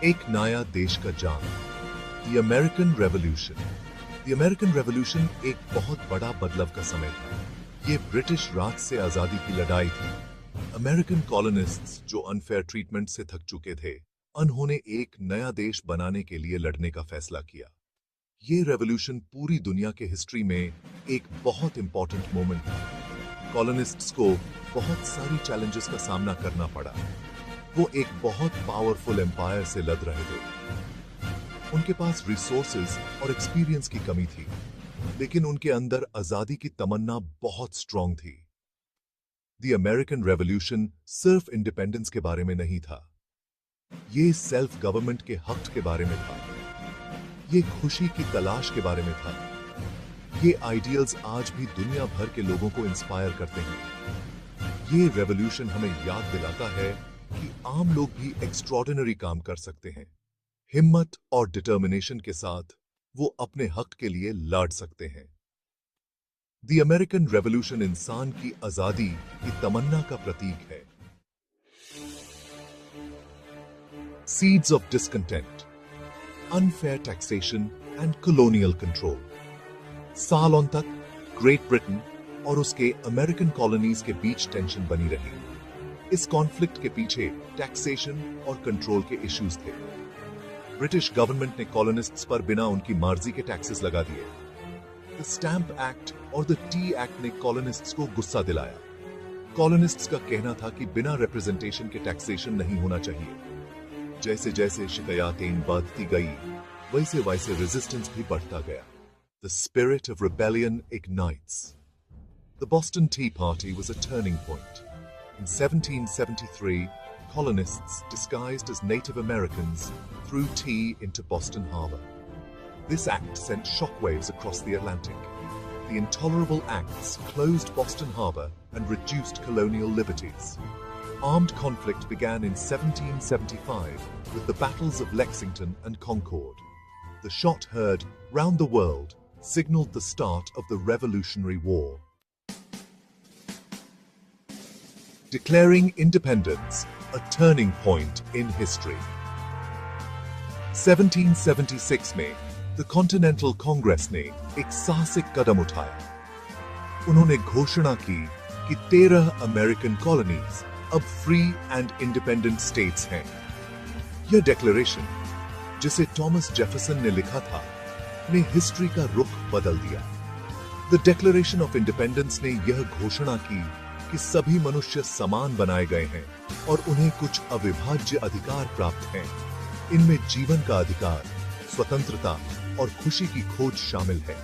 एक नया देश का जान। The American revolution. The American revolution एक बहुत बड़ा बदलाव का समय था। ये ब्रिटिश राज से आजादी की लड़ाई थी। अमेरिकन कॉलोनिस्ट्स जो अनफेयर ट्रीटमेंट से थक चुके थे, उन्होंने एक नया देश बनाने के लिए लड़ने का फैसला किया। ये रेवोल्यूशन पूरी दुनिया के हिस्ट्री में एक बहुत इंपॉर्टेंट मोमेंट था। कॉलोनिस्ट्स को बहुत सारी चैलेंजेस का सामना करना पड़ा। वो एक बहुत पावरफुल एम्पायर से लड़ रहे थे। उनके पास रिसोर्सेज और एक्सपीरियंस की कमी थी, लेकिन उनके अंदर आजादी की तमन्ना बहुत स्ट्रांग थी। द अमेरिकन रेवोल्यूशन सिर्फ इंडिपेंडेंस के बारे में नहीं था, ये सेल्फ गवर्नमेंट के हक के बारे में था, ये खुशी की तलाश के बारे में था। ये आइडियल्स आज भी दुनिया भर के लोगों को इंस्पायर करते हैं। ये रेवोल्यूशन हमें याद दिलाता है कि आम लोग भी एक्स्ट्रॉर्डिनरी काम कर सकते हैं। हिम्मत और डिटर्मिनेशन के साथ वो अपने हक के लिए लड़ सकते हैं। द अमेरिकन रेवोल्यूशन इंसान की आजादी की तमन्ना का प्रतीक है। Seeds of discontent, unfair taxation and colonial control. सालों तक ग्रेट ब्रिटेन और उसके अमेरिकन कॉलोनीज के बीच टेंशन बनी रही। इस कॉन्फ्लिक्ट के पीछे टैक्सेशन और कंट्रोल के इश्यूज थे। ब्रिटिश गवर्नमेंट ने कॉलोनिस्ट्स पर बिना उनकी मर्जी के टैक्सेस लगा दिए। द स्टैंप एक्ट और द टी एक्ट ने कॉलोनिस्ट्स को गुस्सा दिलाया। कॉलोनिस्ट्स का कहना था कि बिना रिप्रेजेंटेशन के टैक्सेशन नहीं होना चाहिए। जैसे जैसे शिकायतें बढ़ती गई, वैसे वैसे रेजिस्टेंस भी बढ़ता गया। The spirit of rebellion ignites. The Boston Tea Party was a turning point. In 1773, colonists disguised as Native Americans threw tea into Boston Harbor. This act sent shockwaves across the Atlantic. The Intolerable Acts closed Boston Harbor and reduced colonial liberties. Armed conflict began in 1775 with the battles of Lexington and Concord. The shot heard round the world signaled the start of the Revolutionary War. Declaring independence, a turning point in history. 1776 में the Continental Congress ने एक साहसिक कदम उठाया। उन्होंने घोषणा की कि 13 American colonies अब फ्री एंड इंडिपेंडेंट स्टेट्स हैं। यह डिक्लेरेशन, जिसे थॉमस जेफरसन ने लिखा था, ने हिस्ट्री का रुख बदल दिया। द डिक्लेरेशन ऑफ इंडिपेंडेंस ने यह घोषणा की कि सभी मनुष्य समान बनाए गए हैं और उन्हें कुछ अविभाज्य अधिकार प्राप्त हैं। इनमें जीवन का अधिकार, स्वतंत्रता और खुशी की खोज शामिल है।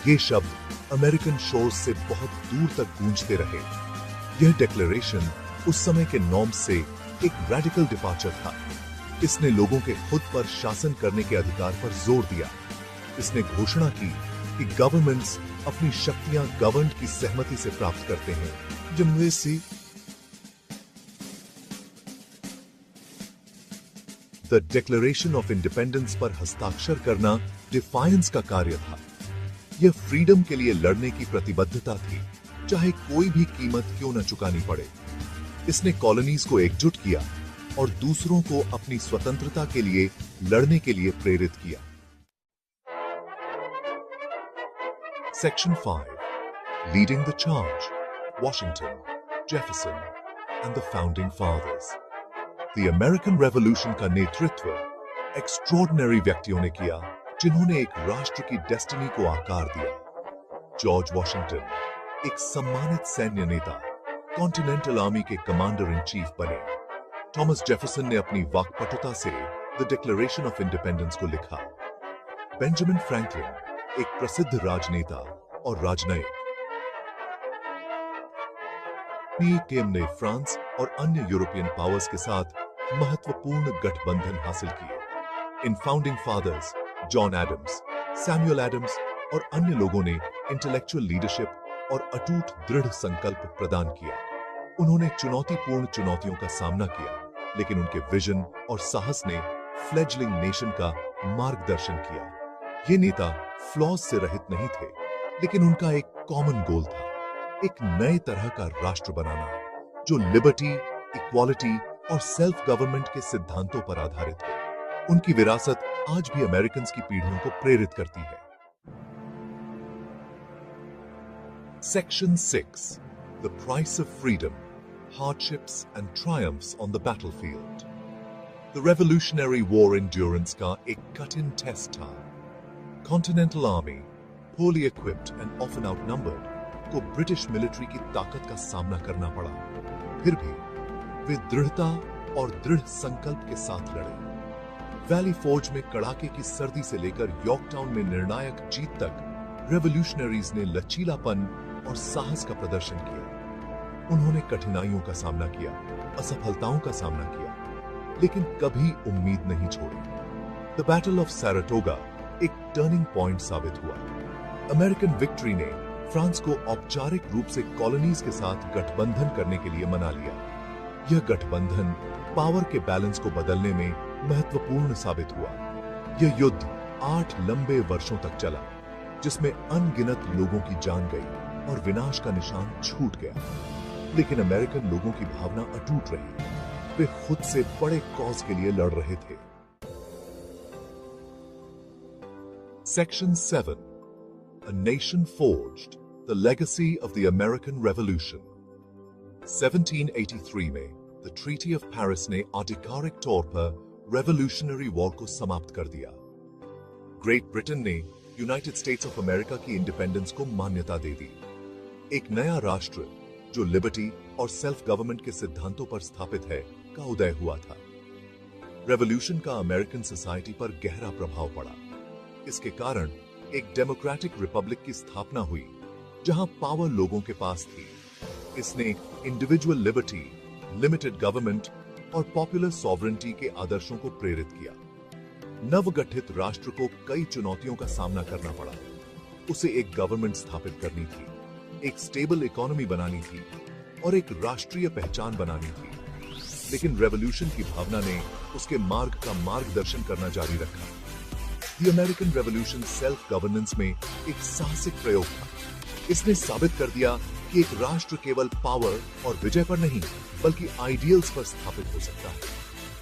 ये शब्द अमेरिकन शोर्स से बहुत दूर तक गूंजते रहे। यह डिक्लेरेशन उस समय के नॉर्म्स से एक रेडिकल डिपार्चर था। इसने लोगों के खुद पर शासन करने के अधिकार पर जोर दिया। इसने घोषणा की कि गवर्नमेंट्स अपनी शक्तियां गवर्नड की सहमति से प्राप्त करते हैं। द डिक्लेरेशन ऑफ इंडिपेंडेंस पर हस्ताक्षर करना डिफायंस का कार्य था। यह फ्रीडम के लिए लड़ने की प्रतिबद्धता थी, चाहे कोई भी कीमत क्यों न चुकानी पड़े। इसने कॉलोनीज को एकजुट किया और दूसरों को अपनी स्वतंत्रता के लिए लड़ने के लिए प्रेरित किया। Section 5. Leading the charge. Washington, Jefferson, and the Founding Fathers. The American Revolution का नेतृत्व एक्स्ट्रॉर्डिनरी व्यक्तियों ने किया, जिन्होंने एक राष्ट्र की डेस्टिनी को आकार दिया। जॉर्ज वॉशिंगटन, एक सम्मानित सैन्य नेता, कॉन्टिनेंटल आर्मी के कमांडर इन चीफ बने। थॉमस जेफरसन ने अपनी वाक्पटुता से द डिक्लेरेशन ऑफ इंडिपेंडेंस को लिखा। बेंजामिन फ्रैंकलिन, एक प्रसिद्ध राजनेता और राजनयिक, पीकेएम ने फ्रांस और अन्य यूरोपियन पावर्स के साथ महत्वपूर्ण गठबंधन हासिल किए। इन founding fathers John Adams, Samuel Adams और अन्य लोगों ने इंटेलेक्चुअल लीडरशिप और अटूट दृढ़ संकल्प प्रदान किया। उन्होंने चुनौतीपूर्ण चुनौतियों का सामना किया, लेकिन उनके विजन और साहस ने फ्लेजलिंग नेशन का मार्गदर्शन किया। ये नेता फ्लॉज से रहित नहीं थे, लेकिन उनका एक कॉमन गोल था, एक नए तरह का राष्ट्र बनाना, जो लिबर्टी, इक्वालिटी और सेल्फ गवर्नमेंट के सिद्धांतों पर आधारित हो। उनकी विरासत आज भी अमेरिकन की पीढ़ियों को प्रेरित करती है। Section 6. The Price of Freedom, Hardships and Triumphs on the Battlefield. The Revolutionary War endurance का एक कठिन टेस्ट था। Continental Army, poorly equipped and often outnumbered, को ब्रिटिश मिलिट्री की ताकत का सामना करना पड़ा। फिर भी वे दृढ़ता और दृढ़ संकल्प के साथ लड़े। वैली फोर्ज में कड़ाके की सर्दी से लेकर यॉर्कटाउन में निर्णायक जीत तक रेवोल्यूशनरीज ने लचीलापन और साहस का प्रदर्शन किया। उन्होंने कठिनाइयों का सामना किया, असफलताओं का सामना किया, लेकिन कभी उम्मीद नहीं छोड़ी। द बैटल ऑफ सैराटोगा एक टर्निंग पॉइंट साबित हुआ। अमेरिकन विक्ट्री ने फ्रांस को औपचारिक रूप से कॉलोनीज के साथ गठबंधन करने के लिए मना लिया। यह गठबंधन पावर के बैलेंस को बदलने में महत्वपूर्ण साबित हुआ। यह युद्ध 8 लंबे वर्षों तक चला, जिसमें अनगिनत लोगों की जान गई और विनाश का निशान छूट गया। लेकिन अमेरिकन लोगों की भावना अटूट रही। वे खुद से बड़े कॉज के लिए लड़ रहे थे। Section 7. A nation forged, the legacy of the American Revolution. 1783 में द ट्रीटी ऑफ पेरिस ने आधिकारिक तौर पर रेवोल्यूशनरी वॉर को समाप्त कर दिया। ग्रेट ब्रिटेन ने यूनाइटेड स्टेट्स ऑफ अमेरिका की इंडिपेंडेंस को मान्यता दे दी। एक नया राष्ट्र जो लिबर्टी और सेल्फ गवर्नमेंट के सिद्धांतों पर स्थापित है का उदय हुआ था। रेवोल्यूशन का अमेरिकन सोसाइटी पर गहरा प्रभाव पड़ा। इसके कारण एक डेमोक्रेटिक रिपब्लिक की स्थापना हुई, जहां पावर लोगों के पास थी। इसने इंडिविजुअल लिबर्टी, लिमिटेड गवर्नमेंट और पॉपुलर सॉवरेंटी के आदर्शों को प्रेरित किया। नवगठित राष्ट्र को कई चुनौतियों का सामना करना पड़ा। उसे एक गवर्नमेंट स्थापित करनी थी, एक स्टेबल इकोनॉमी बनानी थी और एक राष्ट्रीय पहचान बनानी थी। लेकिन रेवोल्यूशन की भावना ने उसके मार्ग का मार्गदर्शन करना जारी रखा। The American revolution self governance में एक साहसिक प्रयोग था। इसने साबित कर दिया कि एक राष्ट्र केवल पावर और विजय पर नहीं, बल्कि आइडियल्स पर स्थापित हो सकता है।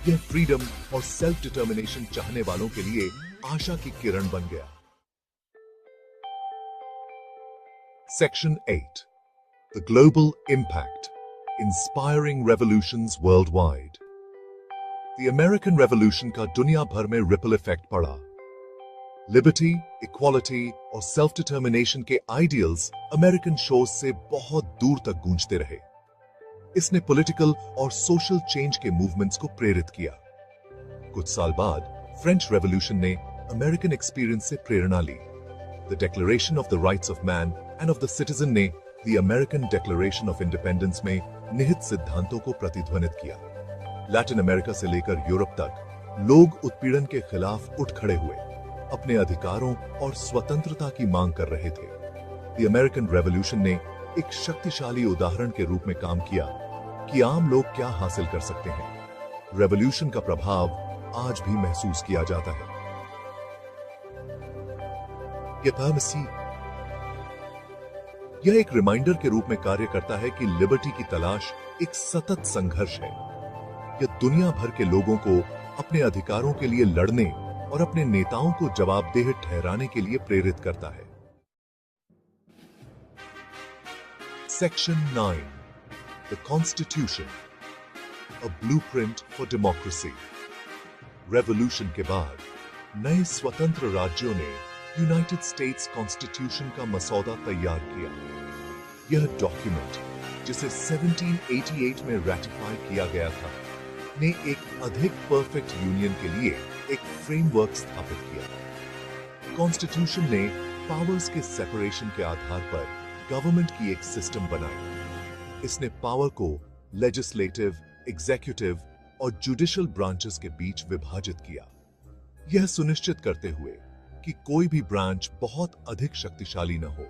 यह फ्रीडम और सेल्फ डिटर्मिनेशन चाहने वालों के लिए आशा की किरण बन गया। Section 8. The Global Impact, Inspiring Revolutions Worldwide. The American Revolution का दुनिया भर में रिपल इफेक्ट पड़ा। लिबर्टी, इक्वालिटी और सेल्फ डिटर्मिनेशन के आइडियल्स अमेरिकन शोर्स से बहुत दूर तक गूंजते रहे। इसने पॉलिटिकल और सोशल चेंज के मूवमेंट्स को प्रेरित किया। कुछ साल बाद फ्रेंच रेवोल्यूशन ने अमेरिकन एक्सपीरियंस से प्रेरणा ली। The declaration of the rights of man and of the citizen ने the American declaration of independence में निहित सिद्धांतों को प्रतिध्वनित किया। लैटिन अमेरिका से लेकर यूरोप तक लोग उत्पीड़न के खिलाफ उठ खड़े हुए, अपने अधिकारों और स्वतंत्रता की मांग कर रहे थे। द अमेरिकन रेवोल्यूशन ने एक शक्तिशाली उदाहरण के रूप में काम किया कि आम लोग क्या हासिल कर सकते हैं। रेवोल्यूशन का प्रभाव आज भी महसूस किया जाता है। यह एक रिमाइंडर के रूप में कार्य करता है कि लिबर्टी की तलाश एक सतत संघर्ष है। यह दुनिया भर के लोगों को अपने अधिकारों के लिए लड़ने और अपने नेताओं को जवाबदेह ठहराने के लिए प्रेरित करता है। Section 9. The Constitution, a blueprint for democracy. Revolution के बाद नए स्वतंत्र राज्यों ने यूनाइटेड स्टेट्स कॉन्स्टिट्यूशन का मसौदा तैयार किया। यह डॉक्यूमेंट, जिसे 1788 में रैटिफाई किया गया था, ने एक अधिक परफेक्ट यूनियन के लिए एक फ्रेमवर्क स्थापित किया। कॉन्स्टिट्यूशन ने पावर्स के सेपरेशन के आधार पर गवर्नमेंट की एक सिस्टम बनाई। इसने पावर को लेजिस्लेटिव, एग्जीक्यूटिव और जुडिशियल ब्रांचेस के बीच विभाजित किया, यह सुनिश्चित करते हुए कि कोई भी ब्रांच बहुत अधिक शक्तिशाली न हो।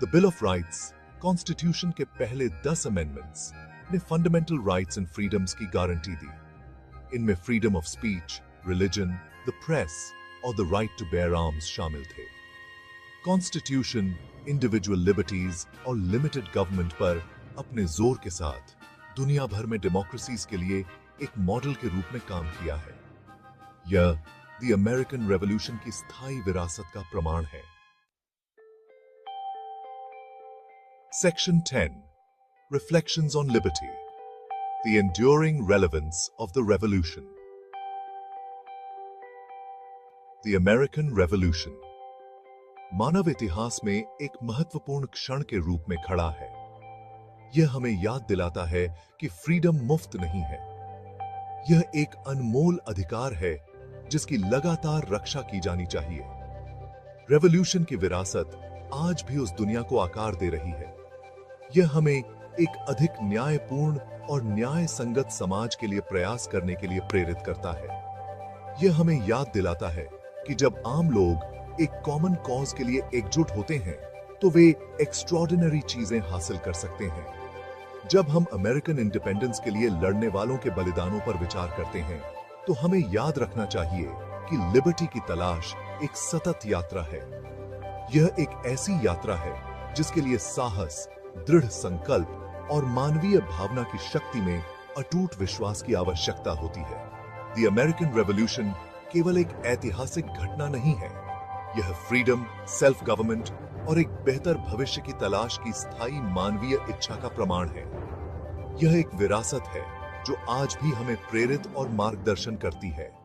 The bill of rights, constitution के पहले 10 अमेंडमेंट्स ने फंडामेंटल राइट्स एंड फ्रीडम्स की गारंटी दी। इनमें freedom of speech, religion, the press और the right to bear arms शामिल थे। कॉन्स्टिट्यूशन इंडिविजुअल लिबर्टीज और लिमिटेड गवर्नमेंट पर अपने जोर के साथ दुनिया भर में डेमोक्रेसीज के लिए एक मॉडल के रूप में काम किया है। यह द अमेरिकन रेवोल्यूशन की स्थायी विरासत का प्रमाण है। Section 10 Reflections on Liberty, the enduring relevance of the revolution. The American Revolution मानव इतिहास में एक महत्वपूर्ण क्षण के रूप में खड़ा है। यह हमें याद दिलाता है कि फ्रीडम मुफ्त नहीं है। यह एक अनमोल अधिकार है जिसकी लगातार रक्षा की जानी चाहिए। रेवोल्यूशन की विरासत आज भी उस दुनिया को आकार दे रही है। यह हमें एक अधिक न्यायपूर्ण और न्याय संगत समाज के लिए प्रयास करने के लिए प्रेरित करता है। यह हमें याद दिलाता है कि जब आम लोग एक कॉमन कॉज के लिए एकजुट होते हैं तो वे एक्स्ट्रॉर्डिनरी चीजें हासिल कर सकते हैं। जब हम अमेरिकन इंडिपेंडेंस के लिए लड़ने वालों के बलिदानों पर विचार करते हैं तो हमें याद रखना चाहिए कि लिबर्टी की तलाश एक सतत यात्रा है। यह एक ऐसी यात्रा है जिसके लिए साहस, दृढ़ संकल्प और मानवीय भावना की शक्ति में अटूट विश्वास की आवश्यकता होती है। द अमेरिकन रेवोल्यूशन केवल एक ऐतिहासिक घटना नहीं है, यह फ्रीडम, सेल्फ गवर्नमेंट और एक बेहतर भविष्य की तलाश की स्थायी मानवीय इच्छा का प्रमाण है। यह एक विरासत है जो आज भी हमें प्रेरित और मार्गदर्शन करती है।